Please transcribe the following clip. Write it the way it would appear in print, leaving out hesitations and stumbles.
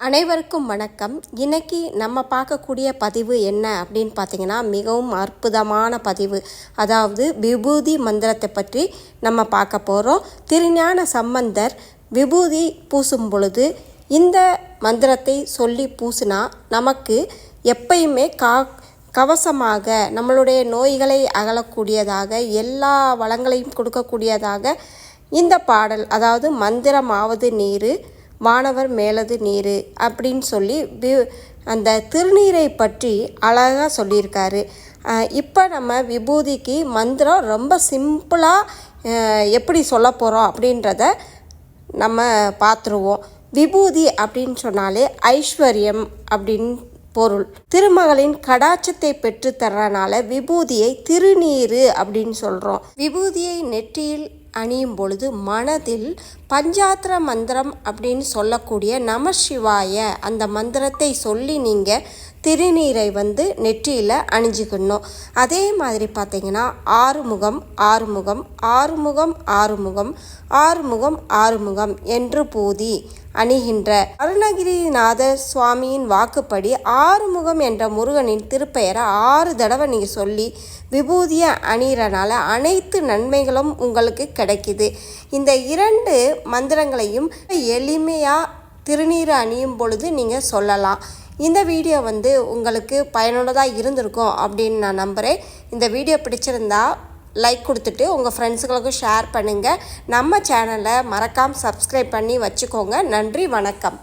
அனைவருக்கும் வணக்கம். இன்னைக்கு நம்ம பார்க்கக்கூடிய பதிவு என்ன அப்படின்னு பார்த்தீங்கன்னா, மிகவும் அற்புதமான பதிவு. அதாவது விபூதி மந்திரத்தை பற்றி நம்ம பார்க்க போகிறோம். திருஞான சம்பந்தர் விபூதி பூசும் பொழுது இந்த மந்திரத்தை சொல்லி பூசினா நமக்கு எப்பயுமே கவசமாக நம்மளுடைய நோய்களை அகலக்கூடியதாக, எல்லா வளங்களையும் கொடுக்கக்கூடியதாக இந்த பாடல், அதாவது மந்திரமாவது நீர் வானவர் மேலது நீர் அப்படின்னு சொல்லி அந்த திருநீரை பற்றி அழகாக சொல்லியிருக்காரு. இப்போ நம்ம விபூதிக்கு மந்திரம் ரொம்ப சிம்பிளாக எப்படி சொல்ல போகிறோம் அப்படின்றத நம்ம பார்த்துருவோம். விபூதி அப்படின்னு சொன்னாலே ஐஸ்வர்யம் அப்படின்னு பொருள். திருமகளின் கடாட்சத்தை பெற்று தர்றனால விபூதியை திருநீர் அப்படின்னு சொல்கிறோம். விபூதியை நெற்றியில் அணியும் பொழுது மனதில் பஞ்சாத்திர மந்திரம் அப்படின்னு சொல்லக்கூடிய நம சிவாய அந்த மந்திரத்தை சொல்லி நீங்கள் திருநீரை நெற்றியில் அணிஞ்சிக்கணும். அதே மாதிரி பார்த்திங்கன்னா ஆறுமுகம் ஆறுமுகம் ஆறுமுகம் ஆறுமுகம் ஆறுமுகம் ஆறுமுகம் என்று போதி அணிகின்ற அருணகிரிநாத சுவாமியின் வாக்குப்படி ஆறுமுகம் என்ற முருகனின் திருப்பெயரை 6 தடவை நீங்கள் சொல்லி விபூதியை அணிகிறனால அனைத்து நன்மைகளும் உங்களுக்கு கிடைக்குது. இந்த 2 மந்திரங்களையும் எளிமையாக திருநீர் அணியும் பொழுது நீங்கள் சொல்லலாம். இந்த வீடியோ உங்களுக்கு பயனுள்ளதாக இருந்திருக்கும் அப்படின்னு நான் நம்புகிறேன். இந்த வீடியோ பிடிச்சிருந்தா லைக் கொடுத்துட்டு உங்கள் ஃப்ரெண்ட்ஸுகளுக்கும் ஷேர் பண்ணுங்கள். நம்ம சேனலை மறக்காமல் சப்ஸ்கிரைப் பண்ணி வச்சுக்கோங்க. நன்றி, வணக்கம்.